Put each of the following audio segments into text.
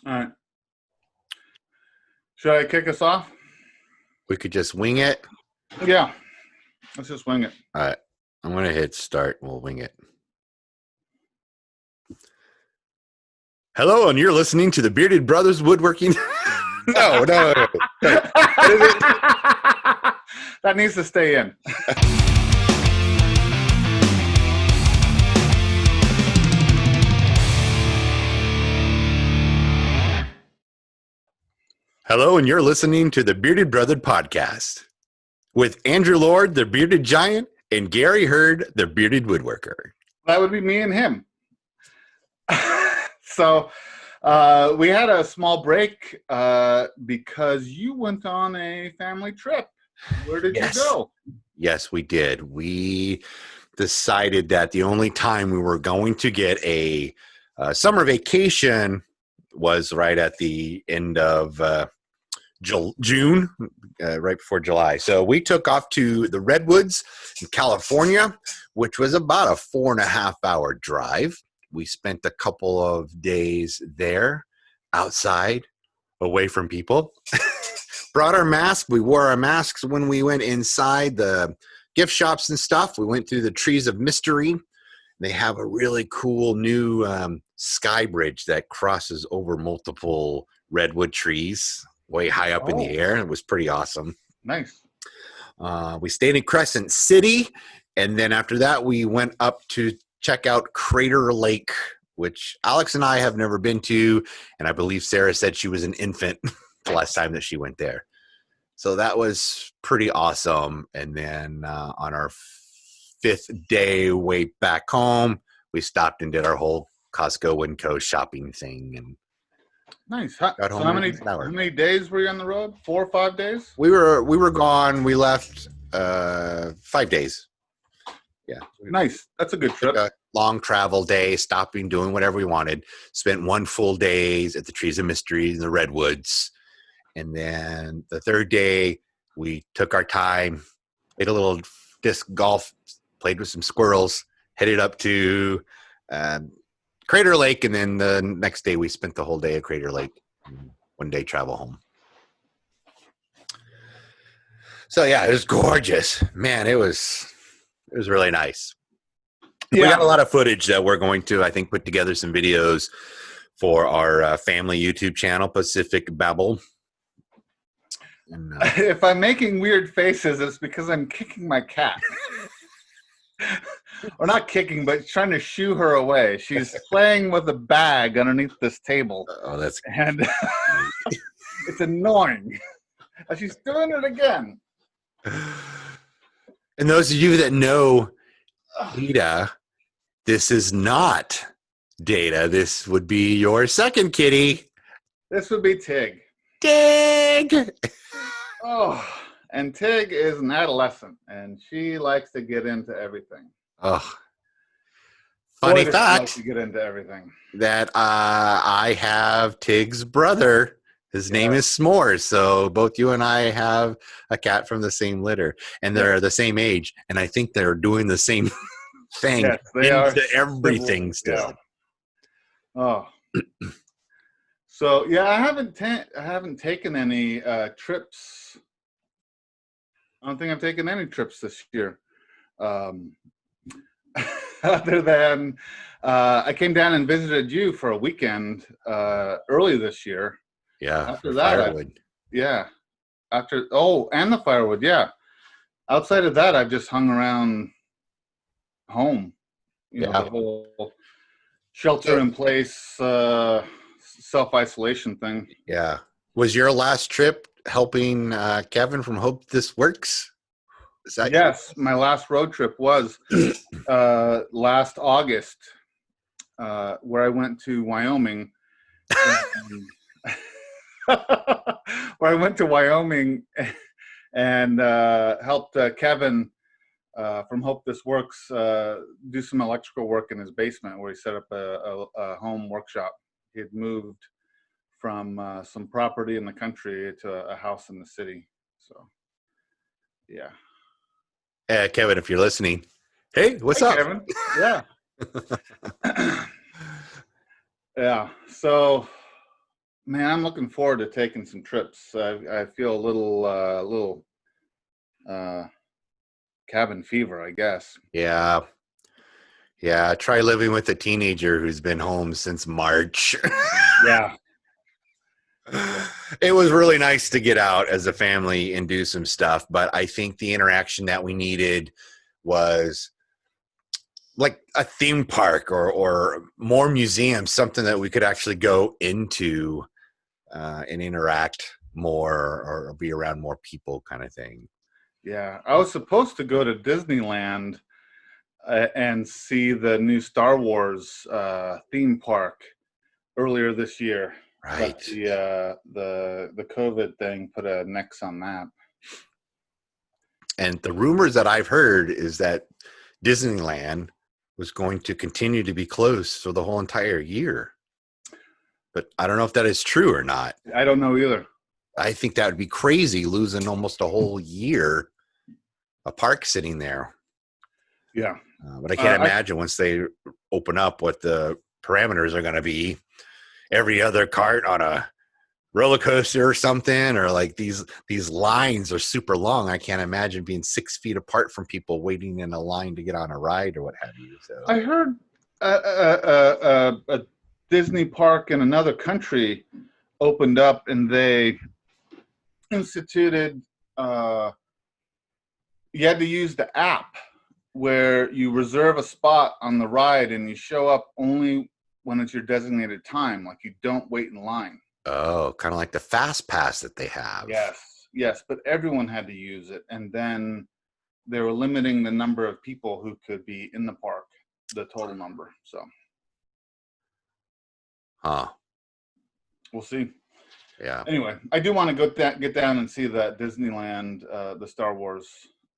All right. Should I kick us off? We could just wing it. Yeah. Let's just wing it. All right. I'm going to hit start. We'll wing it. Hello, and you're listening to the Bearded Brothers Woodworking. No. That needs to stay in. Hello, and you're listening to the Bearded Brothers Podcast with Andrew Lord, the Bearded Giant, and Gary Hurd, the Bearded Woodworker. That would be me and him. So we had a small break because you went on a family trip. Where did you go? Yes, we did. We decided that the only time we were going to get a summer vacation was right at the end of June, right before July. So we took off to the Redwoods in California, which was about a 4.5-hour drive. We spent a couple of days there outside, away from people. Brought our mask. We wore our masks when we went inside the gift shops and stuff. We went through the Trees of Mystery. They have a really cool new sky bridge that crosses over multiple redwood trees way high up in the air. It was pretty awesome. Nice. We stayed in Crescent City, and then after that, we went up to check out Crater Lake, which Alex and I have never been to, and I believe Sarah said she was an infant the last time that she went there. So that was pretty awesome. And then on our 5th day way back home, we stopped and did our whole Costco and Co shopping thing. And nice. So how many days were you on the road? 4 or 5 days? We were gone. We left 5 days. Yeah. Nice. That's a good trip. A long travel day, stopping, doing whatever we wanted. Spent 1 full day at the Trees of Mystery in the Redwoods. And then the 3rd day, we took our time, played a little disc golf, played with some squirrels, headed up to Crater Lake. And then the next day, we spent the whole day at Crater Lake. 1 day travel home. So, yeah, it was gorgeous. Man, it was really nice. Yeah. We got a lot of footage that we're going to, I think, put together some videos for our family YouTube channel, Pacific Babble. And, if I'm making weird faces, it's because I'm kicking my cat. Or not kicking, but trying to shoo her away. She's playing with a bag underneath this table. Oh, that's and it's annoying. She's doing it again. And those of you that know Data, this is not Data. This would be your second kitty. This would be Tig. Tig! Oh, and Tig is an adolescent, and she likes to get into everything. Oh, funny fact. Likes to get into everything. That I have Tig's brother. His name is S'mores. So both you and I have a cat from the same litter, and they're the same age, and I think they're doing the same thing. Yes, they are. Everything still. Yeah. Oh. So yeah, I haven't taken any trips. I don't think I've taken any trips this year, other than I came down and visited you for a weekend early this year. Yeah. After that, and the firewood. Yeah. Outside of that, I've just hung around home. You know, the whole shelter in place. Self-isolation thing. Yeah. Was your last trip helping Kevin from Hope This Works? Yes, my last road trip was last August, where I went to Wyoming. And helped Kevin from Hope This Works do some electrical work in his basement, where he set up a home workshop. He had moved from some property in the country to a house in the city. So, yeah. Kevin, if you're listening, hey, what's up? Kevin? Yeah. Yeah. So, Man, I'm looking forward to taking some trips. I feel a little cabin fever, I guess. Yeah. Yeah. Try living with a teenager who's been home since March. Yeah. It was really nice to get out as a family and do some stuff, but I think the interaction that we needed was like a theme park or more museums, something that we could actually go into and interact more or be around more people kind of thing. Yeah. I was supposed to go to Disneyland and see the new Star Wars theme park earlier this year. Right. But the COVID thing put a nix on that. And the rumors that I've heard is that Disneyland was going to continue to be closed for the whole entire year. But I don't know if that is true or not. I don't know either. I think that would be crazy, losing almost a whole year, a park sitting there. Yeah. But I can't imagine once they open up what the parameters are going to be. Every other cart on a roller coaster or something, or like these lines are super long. I can't imagine being 6 feet apart from people waiting in a line to get on a ride or what have you. So I heard a Disney park in another country opened up, and they instituted you had to use the app where you reserve a spot on the ride and you show up only when it's your designated time. Like, you don't wait in line. oh, kind of like the fast pass that they have. Yes, but everyone had to use it, and then they were limiting the number of people who could be in the park, the total number. So we'll see. Yeah. Anyway, I do want to get down and see that Disneyland, the Star Wars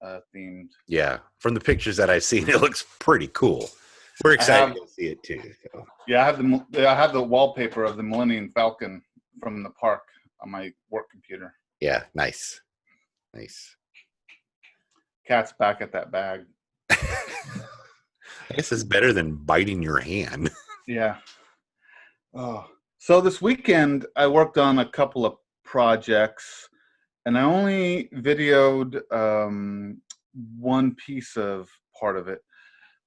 themed. Yeah. From the pictures that I've seen, it looks pretty cool. We're excited to see it too. So. Yeah, I have the wallpaper of the Millennium Falcon from the park on my work computer. Yeah, nice. Cat's back at that bag. I guess it's better than biting your hand. Yeah. Oh, so this weekend I worked on a couple of projects, and I only videoed one piece of part of it,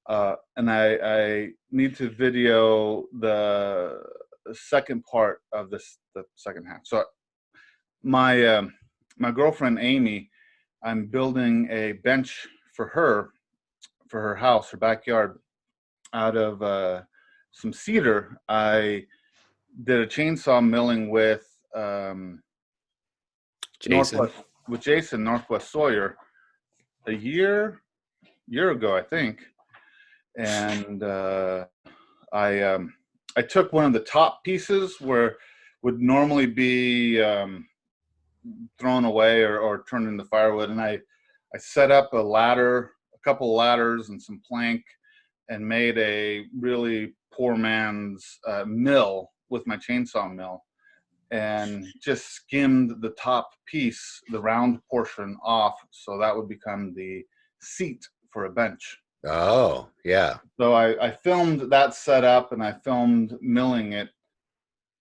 and I need to video the second part of the second half. So my girlfriend Amy, I'm building a bench for her house, her backyard, out of some cedar. I did a chainsaw milling with Jason Northwest Sawyer a year ago, I think, and I took one of the top pieces where would normally be thrown away or turned into firewood, and I set up a couple of ladders and some plank, and made a really poor man's mill with my chainsaw mill, and just skimmed the top piece, the round portion, off, so that would become the seat for a bench. Oh, yeah. So I filmed that setup, and I filmed milling it,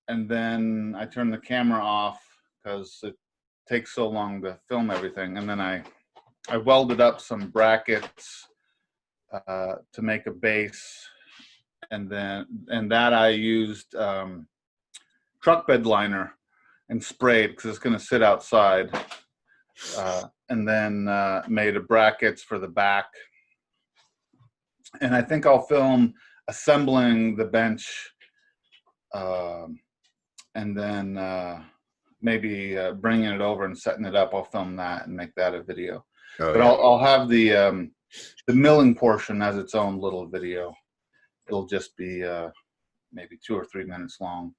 and then I turned the camera off because it takes so long to film everything, and then I welded up some brackets to make a base, and that I used truck bed liner and sprayed because it's going to sit outside, and then made a brackets for the back, and I think I'll film assembling the bench, and then maybe bringing it over and setting it up. I'll film that and make that a video. Oh, But yeah. I'll have the milling portion as its own little video. It'll just be maybe 2 or 3 minutes long.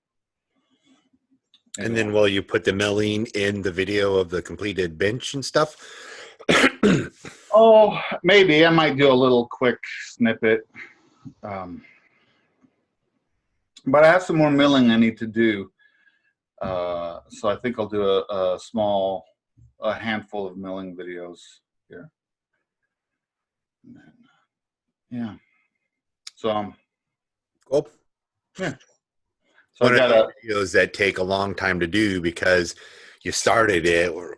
And then will you put the milling in the video of the completed bench and stuff? Oh, maybe I might do a little quick snippet. But I have some more milling I need to do. So I think I'll do a handful of milling videos here. And then, yeah. So Cool. yeah. So one I of got those videos that take a long time to do because you started it a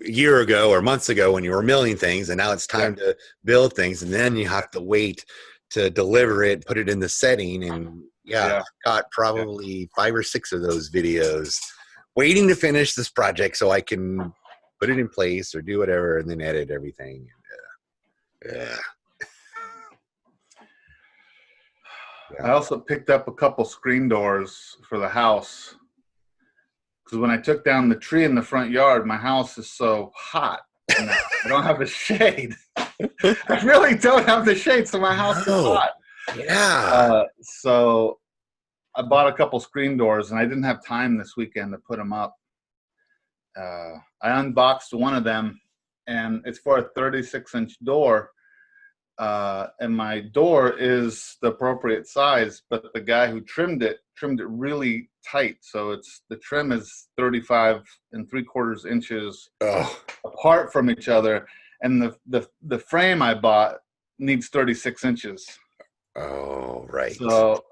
year ago or months ago when you were milling things, and now it's time to build things, and then you have to wait to deliver it, put it in the setting, and I've got probably 5 or 6 of those videos waiting to finish this project so I can put it in place or do whatever and then edit everything. I also picked up a couple screen doors for the house because when I took down the tree in the front yard, my house is so hot. I don't have a shade. I really don't have the shade, so my house is hot. Yeah. So I bought a couple screen doors, and I didn't have time this weekend to put them up. I unboxed one of them, and it's for a 36-inch door. And my door is the appropriate size, but the guy who trimmed it really tight. So the trim is 35 3/4 inches apart from each other, and the frame I bought needs 36 inches. Oh, right. So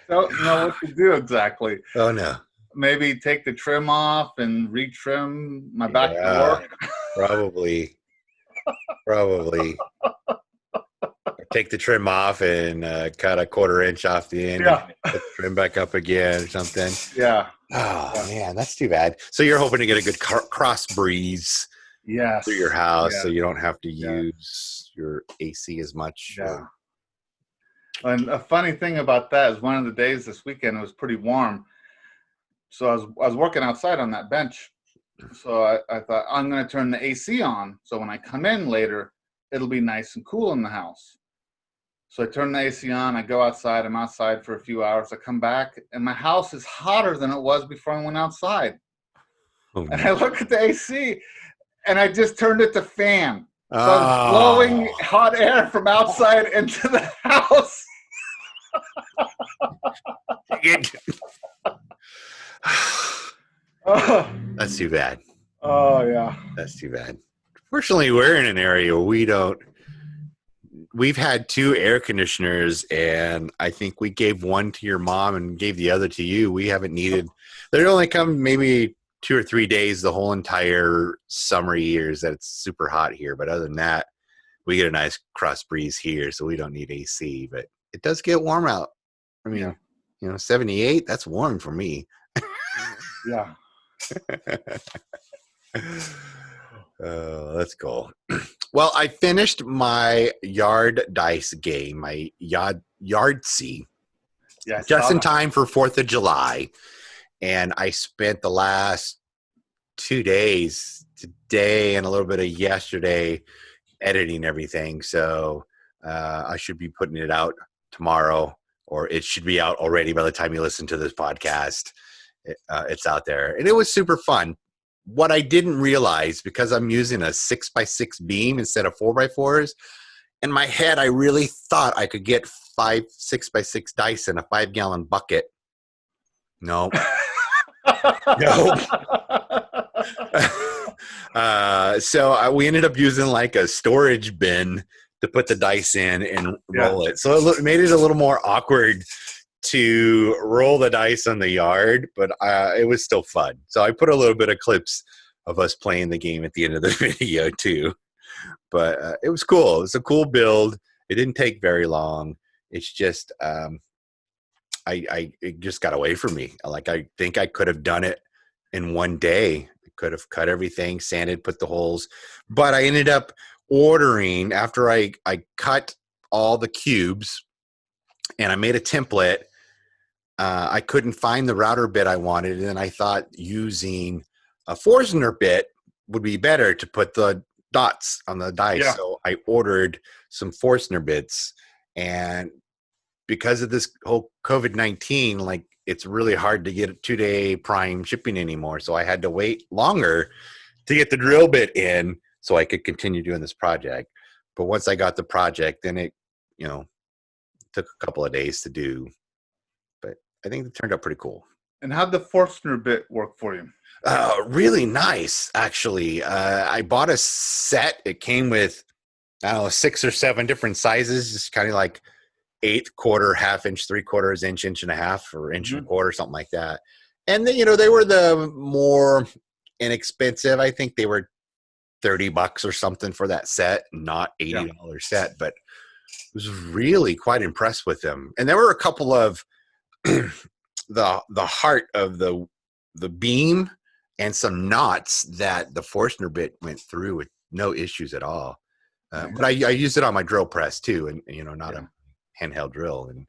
don't know what to do exactly. Oh no. Maybe take the trim off and retrim my back door. Probably. Take the trim off and cut a 1/4 inch off the end and put the trim back up again or something. Yeah. Oh, man, that's too bad. So you're hoping to get a good cross breeze through your house so you don't have to use your AC as much. Yeah. And a funny thing about that is one of the days this weekend, it was pretty warm. So I was working outside on that bench. So I thought, I'm going to turn the AC on. So when I come in later, it'll be nice and cool in the house. So I turn the AC on. I go outside. I'm outside for a few hours. I come back, and my house is hotter than it was before I went outside. Oh, and I look at the AC, and I just turned it to fan. So I was blowing hot air from outside into the house. That's too bad. Oh, yeah. That's too bad. Fortunately, we're in an area where we've had 2 air conditioners, and I think we gave one to your mom and gave the other to you. We haven't needed, they only come maybe 2 or 3 days the whole entire summer years that it's super hot here. But other than that, we get a nice cross breeze here, so we don't need AC, but it does get warm out. I mean, 78, that's warm for me. Yeah. Oh, that's cool. Well, I finished my yard dice game, my Yahtzee, just in time for 4th of July. And I spent the last 2 days, today and a little bit of yesterday, editing everything. So I should be putting it out tomorrow, or it should be out already by the time you listen to this podcast. It's out there. And it was super fun. What I didn't realize, because I'm using a 6x6 beam instead of 4x4s, in my head, I really thought I could get 5 6x6 dice in a 5-gallon bucket. No. No. So we ended up using like a storage bin to put the dice in and roll it. So it made it a little more awkward to roll the dice on the yard, but it was still fun. So I put a little bit of clips of us playing the game at the end of the video too. But it was cool. It was a cool build. It didn't take very long. It's just it just got away from me. Like, I think I could have done it in one day. I could have cut everything, sanded, put the holes. But I ended up ordering, after I cut all the cubes and I made a template, I couldn't find the router bit I wanted, and I thought using a Forstner bit would be better to put the dots on the dice. Yeah. So I ordered some Forstner bits, and because of this whole COVID-19, like, it's really hard to get a 2-day prime shipping anymore. So I had to wait longer to get the drill bit in so I could continue doing this project. But once I got the project, then it, took a couple of days to do. But I think it turned out pretty cool. And how'd the Forstner bit work for you? Really nice, actually. I bought a set. It came with, 6 or 7 different sizes, just kind of like eighth quarter, half inch, 3/4 inch, inch and a half, or inch and a Mhm. quarter, something like that. And then, they were the more inexpensive. I think they were $30 or something for that set, not $80 set, but I was really quite impressed with them. And there were a couple of the heart of the beam and some knots that the Forstner bit went through with no issues at all. Nice. But I used it on my drill press too, and not Yeah. a handheld drill. And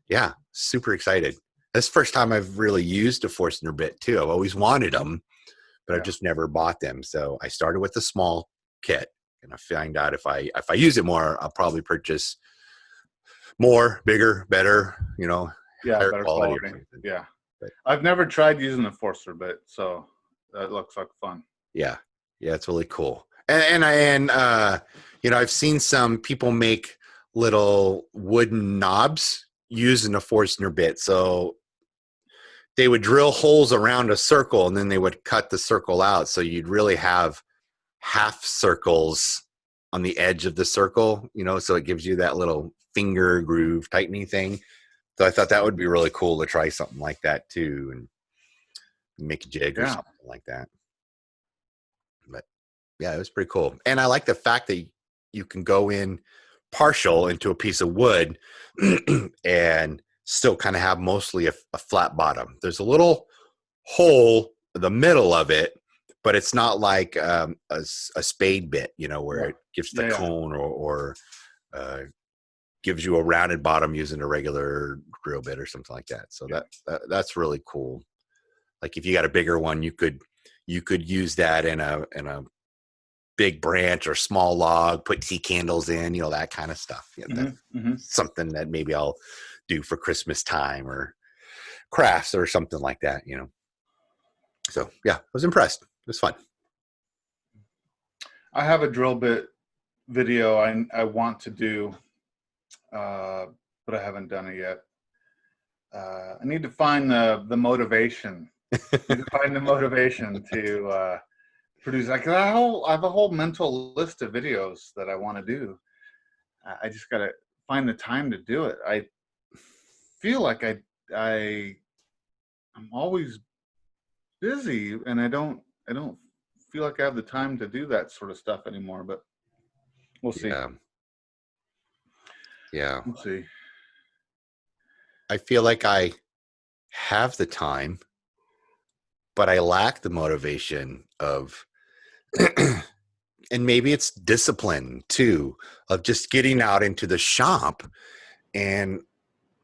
yeah, super excited. That's the first time I've really used a Forstner bit too. I've always wanted them, but I've just never bought them. So I started with the small kit, and I find out if I use it more, I'll probably purchase more, bigger, better, higher Better quality or quality. something. Yeah. But I've never tried using the Forster bit, so that looks like fun. yeah, it's really cool. And I've seen some people make little wooden knobs using a Forstner bit. So they would drill holes around a circle, and then they would cut the circle out. So you'd really have half circles on the edge of the circle, so it gives you that little finger groove tightening thing. So I thought that would be really cool to try something like that too, and make a jig or something like that. But yeah, it was pretty cool. And I like the fact that you can go in partial into a piece of wood and still kind of have mostly a flat bottom. There's a little hole in the middle of it, but it's not like a spade bit, where it gives the cone or gives you a rounded bottom using a regular drill bit or something like that. So that's really cool. Like if you got a bigger one, you could use that in a big branch or small log, put tea candles in, that kind of stuff. Something that maybe I'll do for Christmas time or crafts or something like that, So yeah, I was impressed. It was fun. I have a drill bit video I want to do, but I haven't done it yet. I need to find the motivation. To produce. I have a whole mental list of videos that I want to do. I just got to find the time to do it. I feel like I'm always busy, and I don't feel like I have the time to do that sort of stuff anymore. But we'll see. Yeah. We'll see. I feel like I have the time, but I lack the motivation of, and maybe it's discipline too, of just getting out into the shop and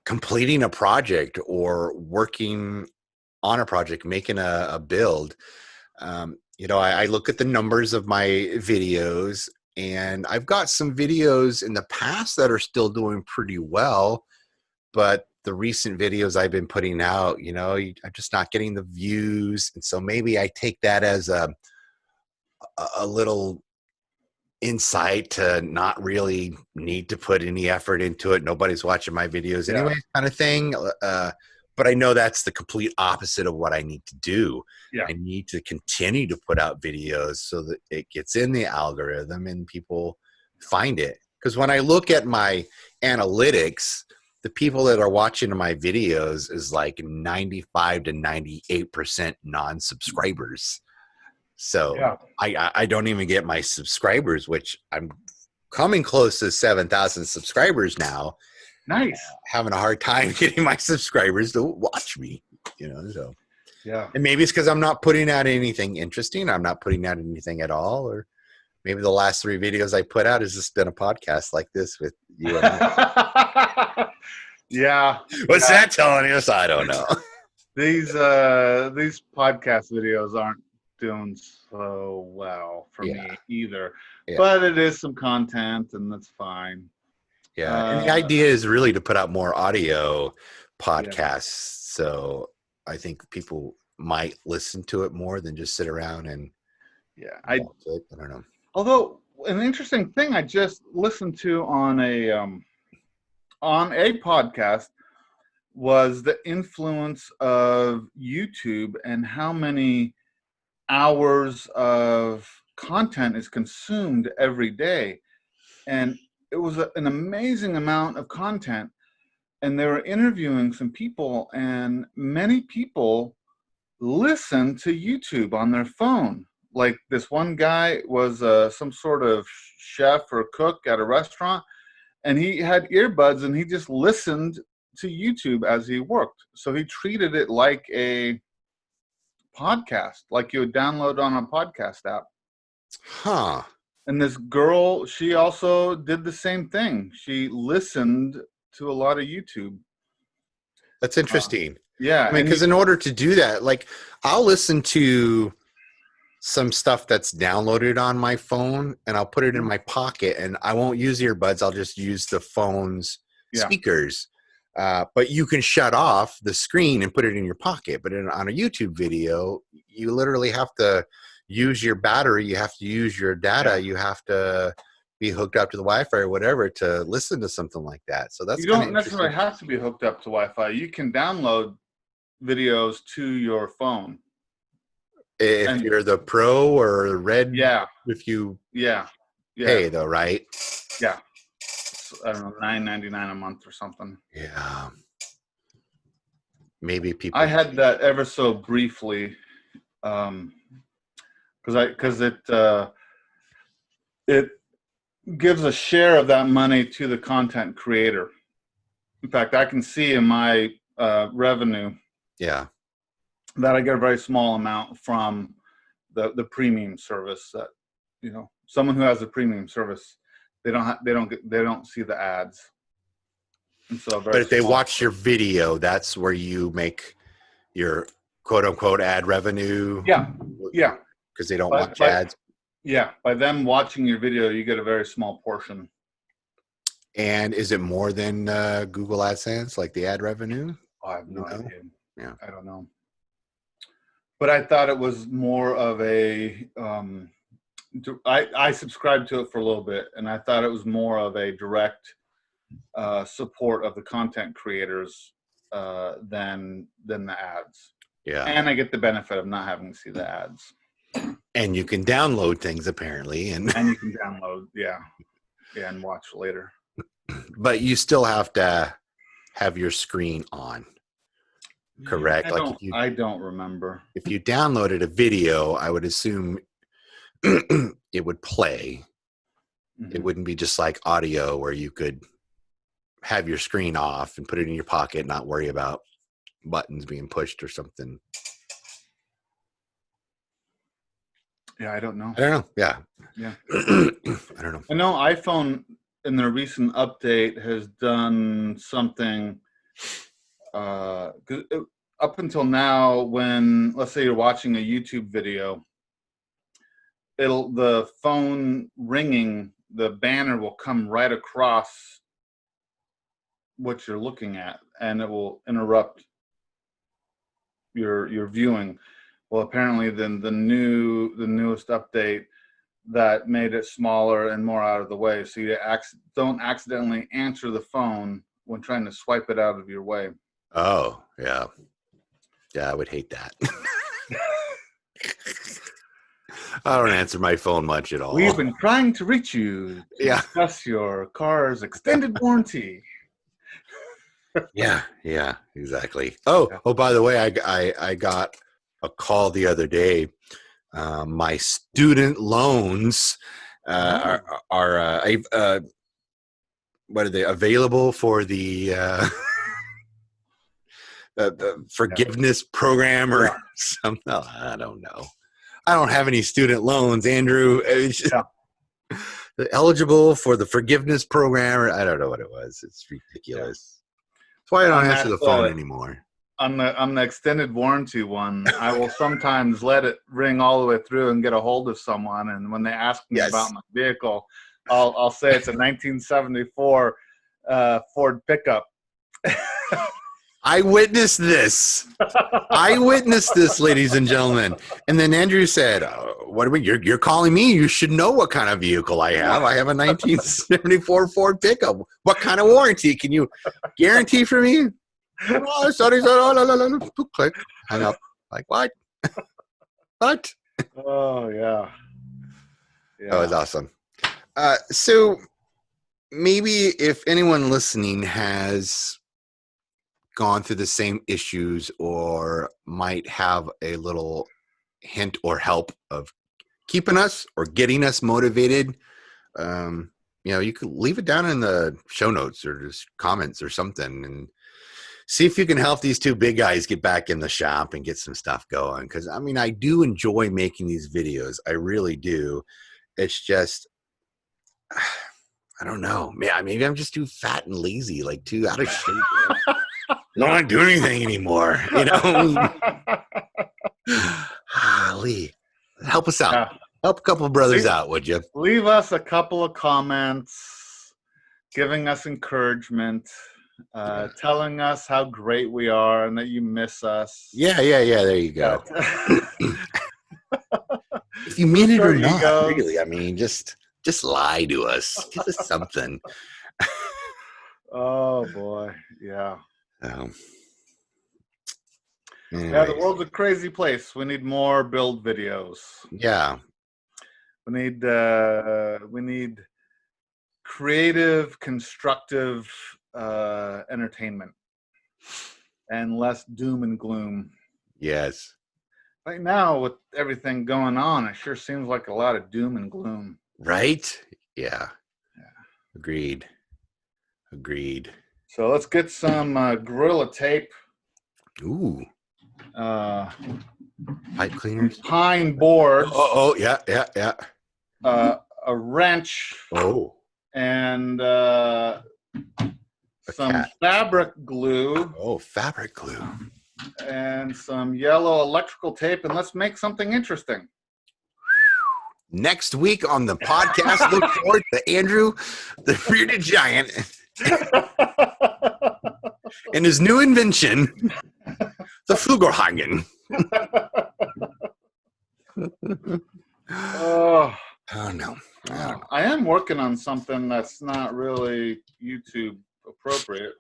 completing a project or working on a project, making a build. I look at the numbers of my videos, and I've got some videos in the past that are still doing pretty well, but the recent videos I've been putting out, I'm just not getting the views. And so maybe I take that as a little insight to not really need to put any effort into it. Nobody's watching my videos anyway, kind of thing. But I know that's the complete opposite of what I need to do. Yeah. I need to continue to put out videos so that it gets in the algorithm and people find it. Because when I look at my analytics, the people that are watching my videos is like 95 to 98% non-subscribers. So I don't even get my subscribers, which I'm coming close to 7,000 subscribers now. Nice. Having a hard time getting my subscribers to watch me, so. Yeah. And maybe it's because I'm not putting out anything interesting. I'm not putting out anything at all. Or maybe the last 3 videos I put out has just been a podcast like this with you and I. Yeah. What's that telling us? I don't know. These podcast videos aren't doing so well for me either. Yeah. But it is some content, and that's fine. Yeah. And the idea is really to put out more audio podcasts. So I think people might listen to it more than just sit around and I don't know. Although an interesting thing I just listened to on a podcast was the influence of YouTube and how many hours of content is consumed every day. And it was an amazing amount of content, and they were interviewing some people, and many people listen to YouTube on their phone. Like this one guy was some sort of chef or cook at a restaurant, and he had earbuds and he just listened to YouTube as he worked. So he treated it like a podcast, like you would download on a podcast app. Huh. And this girl, she also did the same thing. She listened to a lot of YouTube. That's interesting. Yeah. I mean, because in order to do that, like I'll listen to some stuff that's downloaded on my phone and I'll put it in my pocket and I won't use earbuds. I'll just use the phone's speakers. But you can shut off the screen and put it in your pocket. But on a YouTube video, you literally have to use your battery. You have to use your data. Yeah. You have to be hooked up to the Wi-Fi or whatever to listen to something like that. So that's you don't necessarily have to be hooked up to Wi-Fi. You can download videos to your phone. If you're the pro or red, if you pay though, right? Yeah. I don't know, $9.99 a month or something. Yeah. Maybe people. I had that ever so briefly, because it gives a share of that money to the content creator. In fact, I can see in my revenue, that I get a very small amount from the premium service. That someone who has a premium service, they don't see the ads. And so, but if they watch your video, that's where you make your quote unquote ad revenue. Yeah. Because they don't watch ads. Yeah, by them watching your video, you get a very small portion. And is it more than Google AdSense, like the ad revenue? I have no idea. Yeah, I don't know. But I thought it was more of a. I subscribed to it for a little bit, and I thought it was more of a direct support of the content creators than the ads. Yeah, and I get the benefit of not having to see the ads. And you can download things apparently, and you can download, and watch later. But you still have to have your screen on, correct? I don't remember. If you downloaded a video, I would assume it would play. Mm-hmm. It wouldn't be just like audio where you could have your screen off and put it in your pocket, not worry about buttons being pushed or something. Yeah, I don't know. Yeah. I don't know. I know iPhone in their recent update has done something. Up until now, when let's say you're watching a YouTube video, the phone ringing, the banner will come right across what you're looking at, and it will interrupt your viewing. Well, apparently, then the newest update that made it smaller and more out of the way, so you don't accidentally answer the phone when trying to swipe it out of your way. Oh, yeah. Yeah, I would hate that. I don't answer my phone much at all. We've been trying to reach you to discuss your car's extended warranty. Yeah, exactly. Oh, by the way, I got a call the other day. My student loans are what are they available for the forgiveness program or something? I don't know. I don't have any student loans, Andrew. They're eligible for the forgiveness program, or I don't know what it was. It's ridiculous. That's why I don't answer the phone anymore. On the extended warranty one, I will sometimes let it ring all the way through and get a hold of someone. And when they ask me about my vehicle, I'll say it's a 1974 Ford pickup. I witnessed this. Ladies and gentlemen. And then Andrew said, "What are we? You're calling me? You should know what kind of vehicle I have. I have a 1974 Ford pickup. What kind of warranty can you guarantee for me?" Oh, sorry. Click. Hang up. Like what? What? Oh yeah. That was awesome. So maybe if anyone listening has gone through the same issues or might have a little hint or help of keeping us or getting us motivated, you could leave it down in the show notes or just comments or something and see if you can help these two big guys get back in the shop and get some stuff going. Because, I do enjoy making these videos. I really do. It's just, I don't know. Maybe I'm just too fat and lazy, like too out of shape. I don't want to do anything anymore, Lee, help us out. Yeah. Help a couple of brothers out, would you? Leave us a couple of comments, giving us encouragement, telling us how great we are and that you miss us. Yeah. There you go. If you mean it or not, really. Just lie to us. Give us something. Oh boy, yeah. Yeah, the world's a crazy place. We need more build videos. Yeah. We need creative, constructive entertainment and less doom and gloom. Yes. Right now, with everything going on, it sure seems like a lot of doom and gloom. Right? Yeah. Agreed. So let's get some Gorilla Tape. Ooh. Pipe cleaners. Pine boards. Oh, yeah. A wrench. Oh. And some fabric glue. Oh, fabric glue. And some yellow electrical tape, and let's make something interesting. Next week on the podcast, look forward to Andrew, the bearded giant, and his new invention, the Flugelhagen. Oh no. I am working on something that's not really YouTube appropriate,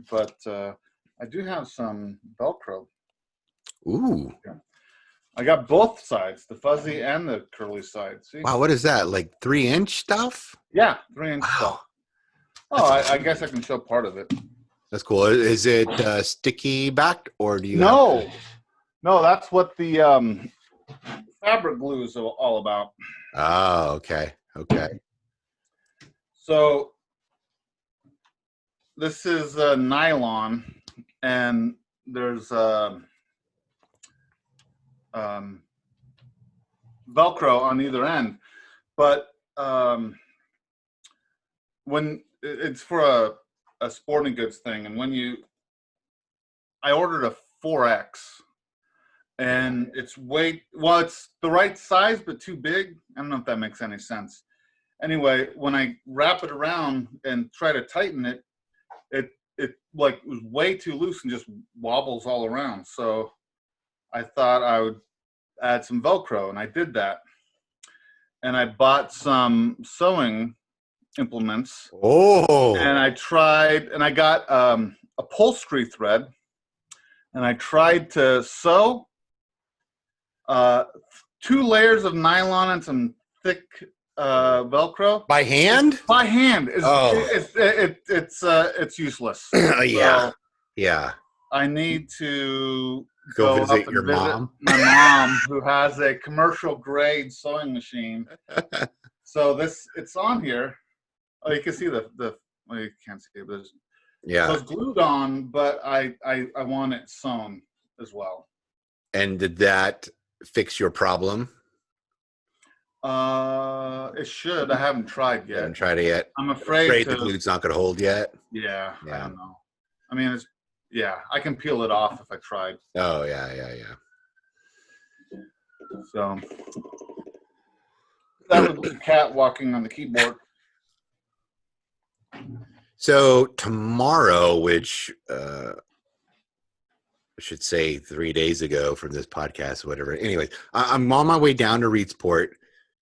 but I do have some Velcro. Ooh. Yeah. I got both sides, the fuzzy and the curly side. See? Wow, what is that? Like 3-inch stuff? Yeah, 3-inch wow. stuff. Oh, I guess I can show part of it. That's cool. Is it sticky backed, or do you? No, that's what the fabric glue is all about. Oh, okay. So this is nylon, and there's Velcro on either end, but when it's for a sporting goods thing, and I ordered a 4X, and it's it's the right size but too big. I don't know if that makes any sense. Anyway, when I wrap it around and try to tighten it, it like was way too loose and just wobbles all around. So I thought I would add some Velcro, and I did that. And I bought some sewing implements. Oh. And I tried, and I got upholstery thread, and I tried to sew 2 layers of nylon and some thick Velcro by hand. By hand. It's useless. Yeah. So yeah. I need to go visit up and your mom. My mom, who has a commercial grade sewing machine. So it's on here. Oh, you can see well, you can't see it, but so it's glued on, but I want it sewn as well. And did that fix your problem? It should. I haven't tried yet. Haven't tried it yet. I'm afraid the glue's not going to hold yet. Yeah, I don't know. I mean, I can peel it off if I tried. Oh yeah. So that was the cat walking on the keyboard. So tomorrow, which I should say 3 days ago from this podcast, or whatever. Anyway, I'm on my way down to Reedsport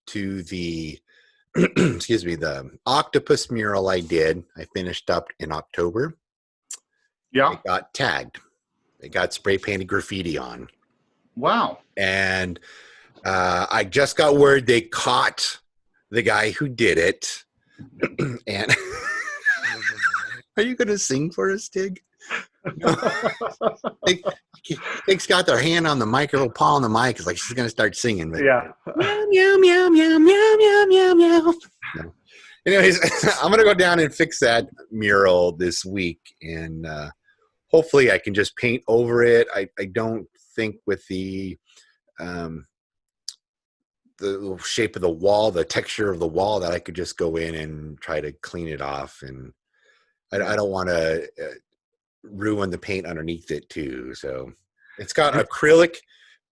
to the the octopus mural I did. I finished up in October. Yeah. It got tagged. It got spray painted graffiti on. Wow. And I just got word they caught the guy who did it. And are you going to sing for us, Tig? Nick's got their hand on the mic, her little paw on the mic. It's like she's gonna start singing. But Yeah. meow meow meow meow meow meow meow meow. No. Anyways, I'm gonna go down and fix that mural this week, and hopefully I can just paint over it. I don't think with the shape of the wall, the texture of the wall, that I could just go in and try to clean it off. And I don't want to ruin the paint underneath it too. So it's got acrylic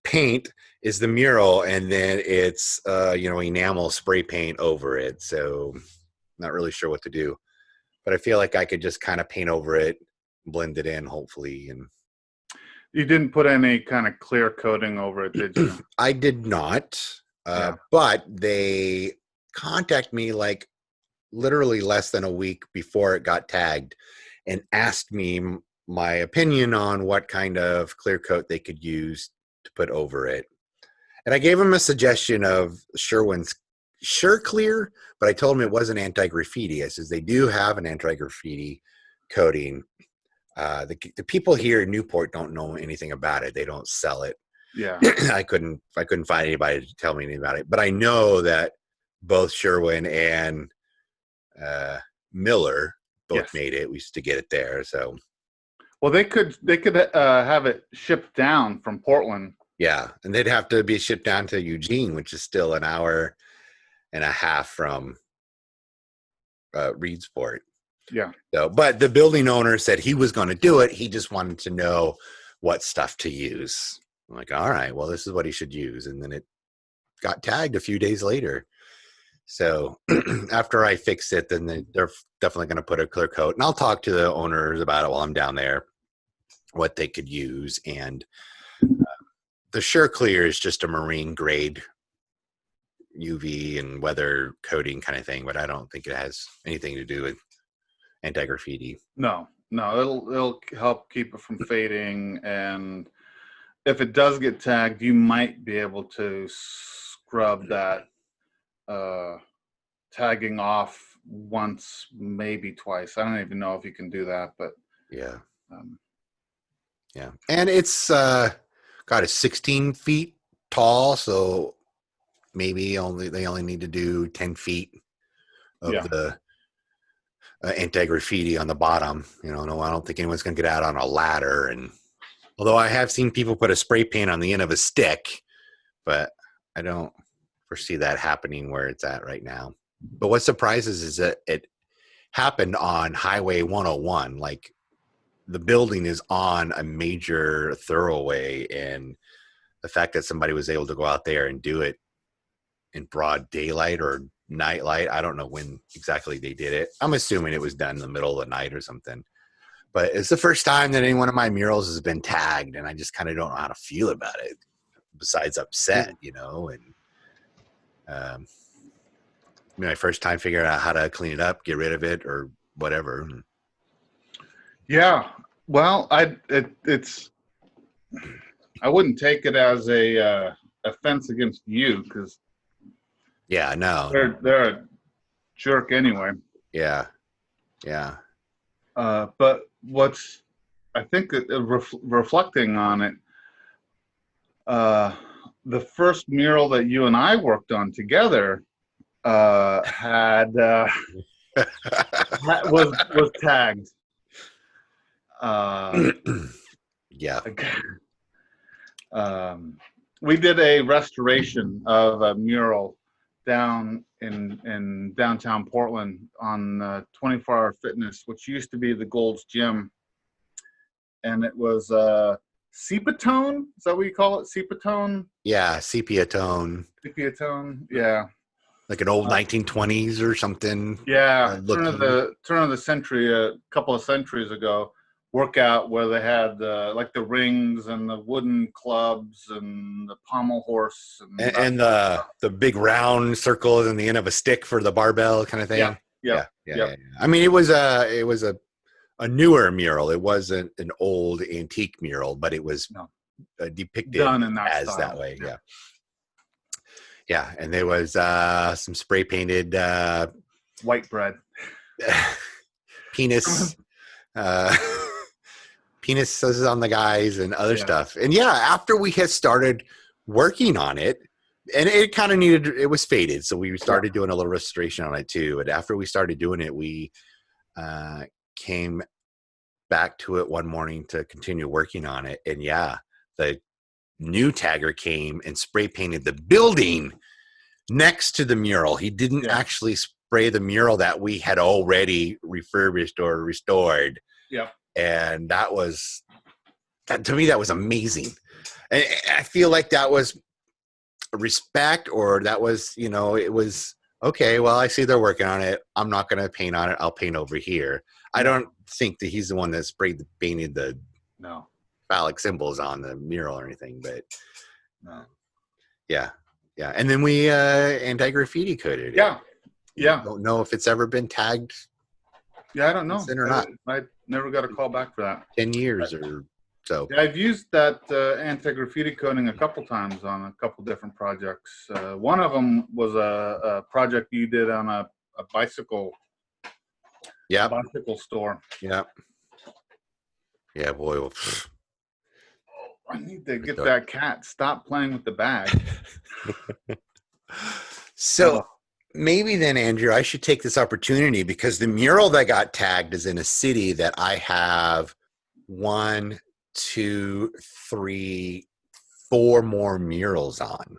paint is the mural, and then it's enamel spray paint over it. So not really sure what to do, but I feel like I could just kind of paint over it, blend it in, hopefully. And you didn't put any kind of clear coating over it, did you? I did not. But they contact me like literally less than a week before it got tagged and asked me my opinion on what kind of clear coat they could use to put over it. And I gave them a suggestion of Sherwin's Clear, but I told them it wasn't anti-graffiti. I says they do have an anti-graffiti coating. The people here in Newport don't know anything about it. They don't sell it. Yeah. I couldn't find anybody to tell me anything about it, but I know that both Sherwin and Miller both made it. We used to get it there. So, well, they could have it shipped down from Portland. Yeah, and they'd have to be shipped down to Eugene, which is still an hour and a half from Reedsport. Yeah. So, but the building owner said he was going to do it. He just wanted to know what stuff to use. I'm like, all right, well, this is what he should use. And then it got tagged a few days later. So after I fix it, then they're definitely going to put a clear coat. And I'll talk to the owners about it while I'm down there, what they could use. And the Clear is just a marine grade UV and weather coating kind of thing, but I don't think it has anything to do with anti-graffiti. No, it'll help keep it from fading, and if it does get tagged, you might be able to scrub that tagging off once, maybe twice. I don't even know if you can do that, but yeah. Yeah. And it's got a 16 feet tall, so maybe they only need to do 10 feet of the anti-graffiti on the bottom. No, I don't think anyone's going to get out on a ladder. And although I have seen people put a spray paint on the end of a stick, but I don't foresee that happening where it's at right now. But what surprises is that it happened on Highway 101. Like, the building is on a major thoroughway, and the fact that somebody was able to go out there and do it in broad daylight or nightlight, I don't know when exactly they did it. I'm assuming it was done in the middle of the night or something. But it's the first time that any one of my murals has been tagged, and I just kind of don't know how to feel about it, besides upset, and my first time figuring out how to clean it up, get rid of it, or whatever. Yeah, well, I wouldn't take it as a offense against you, because no, they're a jerk anyway. Yeah. But what's, I think, reflecting on it, the first mural that you and I worked on together had was tagged. Yeah. We did a restoration of a mural down in downtown Portland on 24 Hour Fitness, which used to be the Gold's Gym, and it was sepia tone. Is that what you call it? Sepia tone? Yeah, sepia tone. Sepia tone. Yeah. Like an old 1920s or something. Yeah, turn of the century, a couple of centuries ago. Workout where they had like the rings and the wooden clubs and the pommel horse and the big round circle in the end of a stick for the barbell kind of thing. Yeah. I mean, it was a newer mural. It wasn't an old antique mural, but it was depicted done in that as style. That way. Yeah, and there was some spray painted white bread penis. penises on the guys and other Yeah. stuff. And yeah, after we had started working on it, and it kind of it was faded. So we started doing a little restoration on it too. And after we started doing it, we came back to it one morning to continue working on it. And yeah, the new tagger came and spray painted the building next to the mural. He didn't actually spray the mural that we had already refurbished or restored. Yeah. And to me, that was amazing. And I feel like that was respect, or that was, it was, okay, well, I see they're working on it. I'm not going to paint on it. I'll paint over here. I don't think that he's the one that painted the phallic symbols on the mural or anything, but yeah. And then we anti-graffiti coded it. Yeah. Don't know if it's ever been tagged. Yeah, I don't know. Or not. I never got a call back for that. 10 years or so. Yeah, I've used that anti-graffiti coating a couple times on a couple different projects. One of them was a project you did on a bicycle. Yeah. Bicycle store. Yeah. Yeah, boy. Well, I need to get that cat. Stop playing with the bag. So maybe then, Andrew, I should take this opportunity, because the mural that got tagged is in a city that I have 1, 2, 3, 4 more murals on.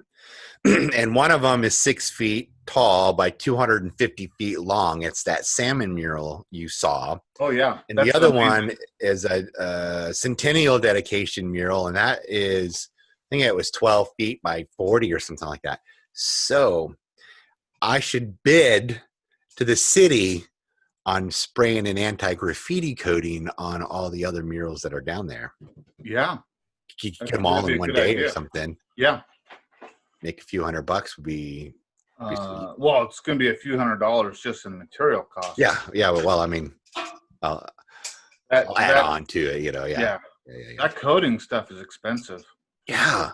And one of them is 6 feet tall by 250 feet long. It's that salmon mural you saw. Oh, yeah. And the other one is a centennial dedication mural, and that is, I think it was 12 feet by 40 or something like that. So I should bid to the city on spraying an anti-graffiti coating on all the other murals that are down there. Yeah. Get them all in one day or something. Yeah. Make a few $100 would be. Well, it's going to be a few $100s just in material costs. Yeah. Well, I mean, I'll add on to it, Yeah. That coating stuff is expensive. Yeah.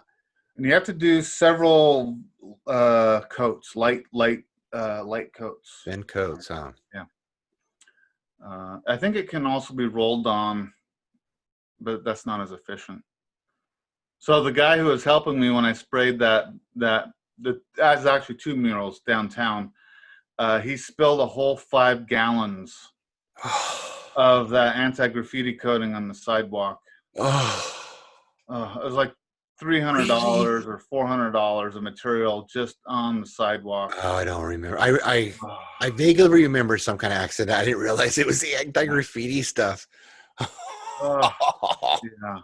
And you have to do several coats, light coats. Thin coats, huh? Yeah. I think it can also be rolled on, but that's not as efficient. So the guy who was helping me when I sprayed that's actually 2 murals downtown. He spilled a whole 5 gallons of that anti-graffiti coating on the sidewalk. It was like $300 or $400 of material just on the sidewalk. Oh, I don't remember. I vaguely remember some kind of accident. I didn't realize it was the anti-graffiti stuff. Yeah.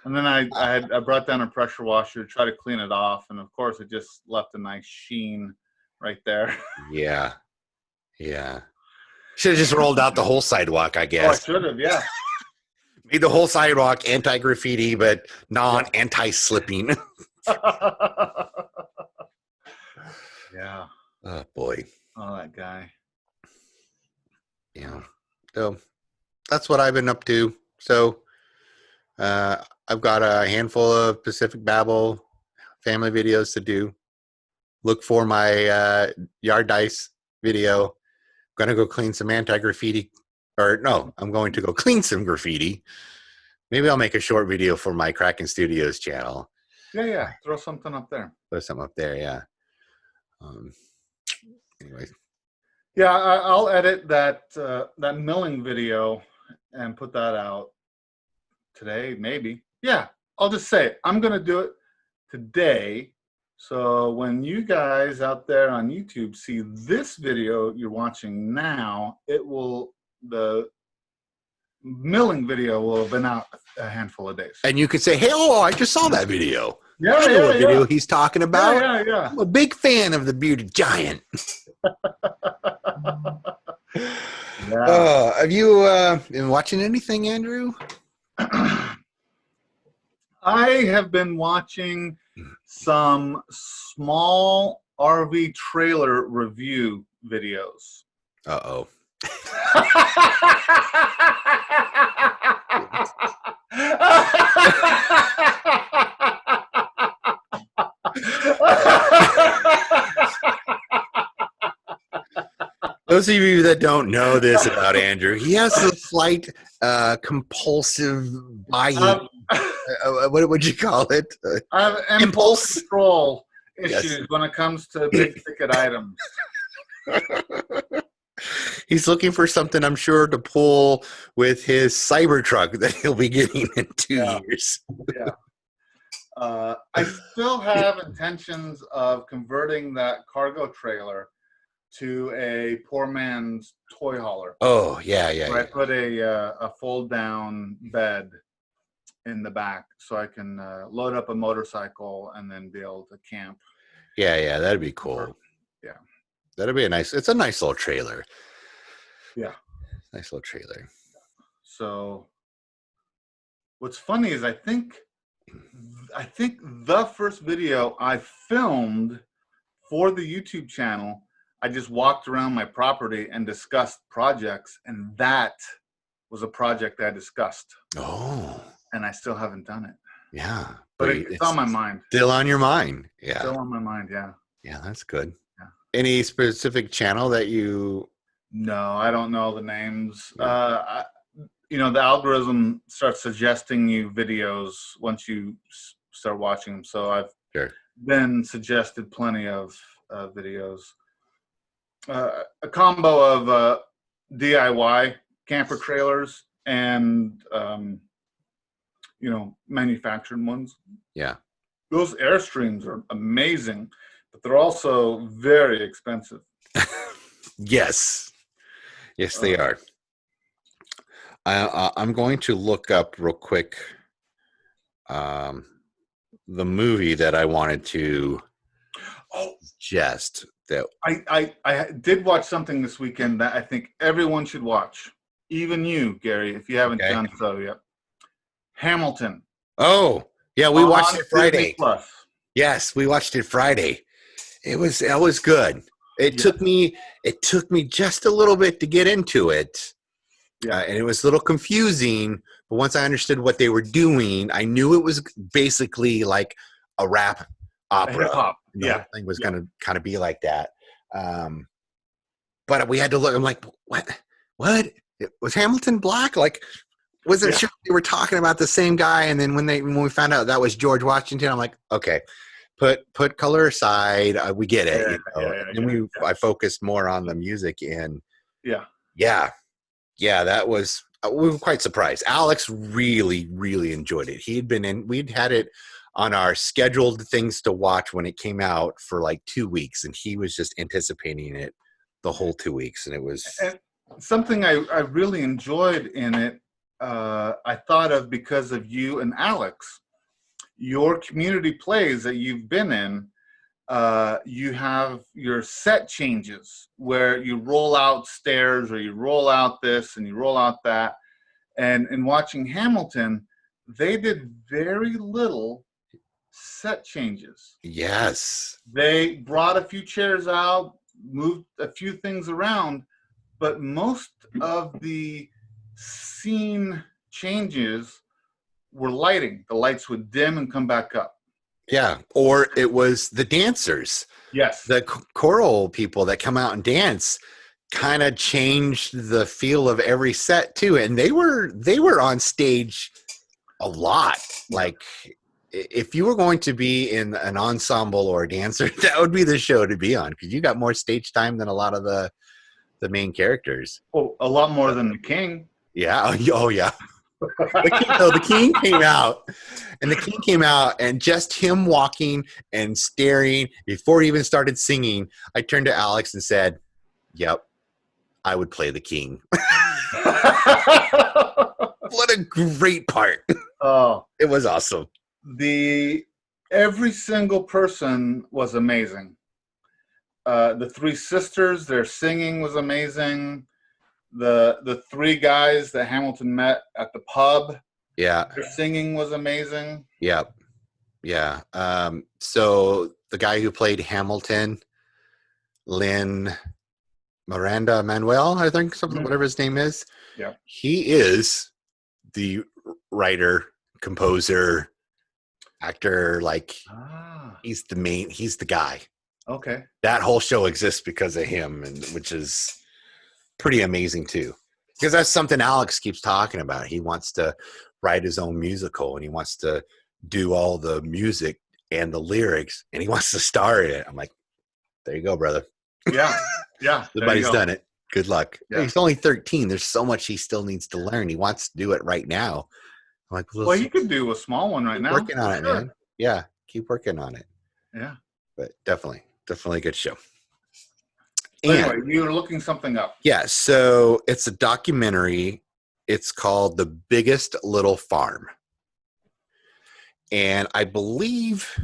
And then I brought down a pressure washer to try to clean it off, and of course it just left a nice sheen right there. Yeah. Should have just rolled out the whole sidewalk, I guess. Oh, I should have, yeah. Made the whole sidewalk anti-graffiti, but anti-slipping. Yeah. Oh, boy. Oh, that guy. Yeah. So that's what I've been up to. So I've got a handful of Pacific Babel family videos to do. Look for my yard dice video. I'm going to go clean some anti-graffiti. I'm going to go clean some graffiti. Maybe I'll make a short video for my Kraken Studios channel. Yeah. Throw something up there. Yeah. Anyway. Yeah, I'll edit that milling video and put that out today, maybe. Yeah, I'll just say it. I'm going to do it today. So when you guys out there on YouTube see this video you're watching now, the milling video will have been out a handful of days. And you could say, hey, I just saw that video. Yeah, I know what video he's talking about. Yeah. I'm a big fan of the Bearded Giant. Yeah. Have you been watching anything, Andrew? I have been watching some small RV trailer review videos. Uh-oh. Those of you that don't know this about Andrew, he has a slight compulsive buying. Um, What would you call it? I have impulse control issues Yes. when it comes to big ticket items. He's looking for something, I'm sure, to pull with his Cybertruck that he'll be getting in 2 Yeah. years. Yeah. I still have intentions of converting that cargo trailer to a poor man's toy hauler. Oh, yeah, yeah, Where I yeah. put a fold down bed in the back so I can load up a motorcycle and then be able to camp. Yeah, yeah, that'd be cool. Yeah. That'd be it's a nice little trailer. Yeah. Nice little trailer. So what's funny is I think the first video I filmed for the YouTube channel, I just walked around my property and discussed projects, and that was a project I discussed. Oh. And I still haven't done it. Yeah. But it's on my mind. Still on your mind. Yeah. Still on my mind, yeah. Yeah, that's good. Yeah. Any specific channel that you... No, I don't know the names. The algorithm starts suggesting you videos once you start watching them. So I've been suggested plenty of videos. A combo of DIY camper trailers and manufactured ones. Yeah. Those Airstreams are amazing, but they're also very expensive. Yes. Yes, they are. I'm going to look up real quick the movie that I wanted to suggest. That I did watch something this weekend that I think everyone should watch. Even you, Gary, if you haven't done so yet. Hamilton. Oh, yeah, we watched it Friday. Plus. Yes, we watched it Friday. It was good. It took me just a little bit to get into it. Yeah, and it was a little confusing, but once I understood what they were doing, I knew it was basically like a rap opera. Hip-hop. The whole thing was going to kind of be like that. But we had to look. I'm like, what? Was Hamilton black? Like, wasn't sure they were talking about the same guy. And then when we found out that was George Washington, I'm like, okay, put color aside. We get it. I focused more on the music and that was, we were quite surprised. Alex really, really enjoyed it. We'd had it on our scheduled things to watch when it came out for like 2 weeks, and he was just anticipating it the whole 2 weeks. And it was something I really enjoyed in it. I thought of because of you and Alex, your community plays that you've been in. You have your set changes where you roll out stairs or you roll out this and you roll out that. And in watching Hamilton, they did very little set changes. Yes. They brought a few chairs out, moved a few things around, but most of the scene changes were lighting. The lights would dim and come back up. Yeah, or it was the dancers. Yes. The choral people that come out and dance kind of changed the feel of every set too. And they were on stage a lot. Like, if you were going to be in an ensemble or a dancer, that would be the show to be on, because you got more stage time than a lot of the main characters. Oh, a lot more than the king. Yeah. Oh, yeah. The king came out, and just him walking and staring before he even started singing, I turned to Alex and said, "Yep, I would play the king." What a great part. Oh, it was awesome. Every single person was amazing. The three sisters, their singing was amazing. The three guys that Hamilton met at the pub, their singing was amazing. Yeah. So the guy who played Hamilton, Miranda Manuel, I think, whatever his name is. Yeah. He is the writer, composer, actor. Like, he's the guy. Okay. That whole show exists because of him, and which is pretty amazing too. Because that's something Alex keeps talking about. He wants to write his own musical, and he wants to do all the music and the lyrics, and he wants to star in it. I'm like, there you go, brother. Yeah. Yeah. Somebody's done it. Good luck. Yeah. He's only 13. There's so much he still needs to learn. He wants to do it right now. I'm like, well, you could do a small one right now. Working on it, man. Yeah, keep working on it. Yeah. But definitely a good show. And, anyway, you were looking something up. Yeah, so it's a documentary. It's called The Biggest Little Farm. And I believe,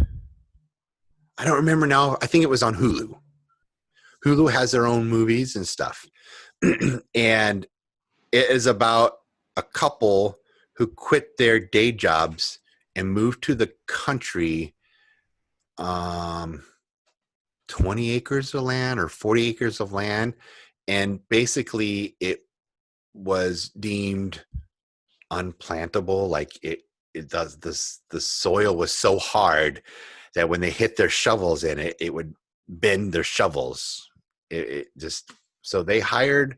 I don't remember now, I think it was on Hulu. Hulu has their own movies and stuff. And it is about a couple who quit their day jobs and moved to the country, 20 acres of land or 40 acres of land. And basically it was deemed unplantable. Like it does this, the soil was so hard that when they hit their shovels in it, it would bend their shovels. It just, so they hired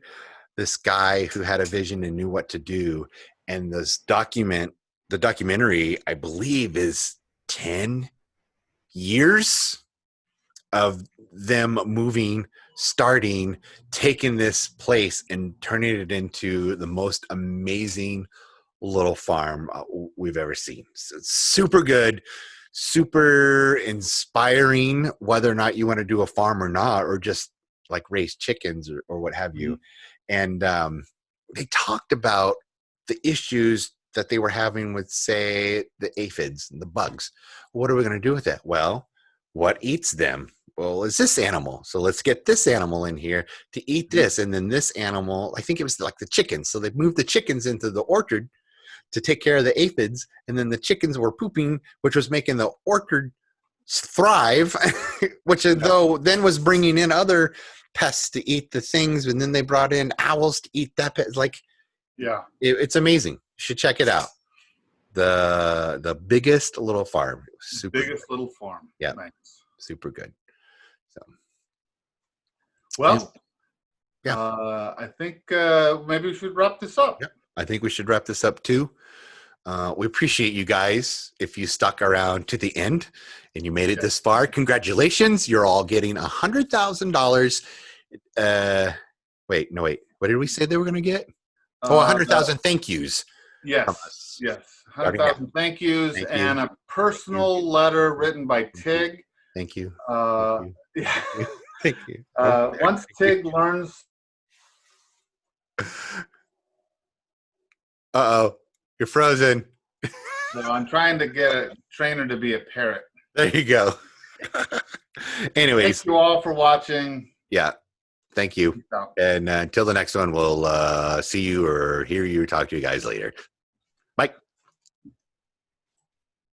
this guy who had a vision and knew what to do. And the documentary, I believe, is 10 years of them moving, starting, taking this place and turning it into the most amazing little farm we've ever seen. So it's super good, super inspiring, whether or not you want to do a farm or not, or just like raise chickens or what have you. And they talked about the issues that they were having with, say, the aphids and the bugs. What are we going to do with it? Well, what eats them? Well, it's this animal. So let's get this animal in here to eat this. And then this animal, I think it was like the chickens. So they moved the chickens into the orchard to take care of the aphids. And then the chickens were pooping, which was making the orchard thrive, which though then was bringing in other pests to eat the things. And then they brought in owls to eat that pet. Like, yeah, it's amazing. You should check it out. The Biggest Little Farm. Super Biggest good. Little Farm. Yeah. Nice. Super good. So, well, yeah. I think maybe we should wrap this up. Yep. I think we should wrap this up too. We appreciate you guys if you stuck around to the end and you made it this far. Congratulations. You're all getting $100,000. Wait. What did we say they were going to get? 100,000 thank yous. Yes. 100,000 thank yous. Thank you. And a personal letter written by Tig. Thank you. Yeah. Thank you. Once Tig learns. Uh-oh. You're frozen. So I'm trying to get a trainer to be a parrot. There you go. Anyways. Thank you all for watching. Yeah. Thank you. And until the next one, we'll see you or hear you or talk to you guys later. Bye.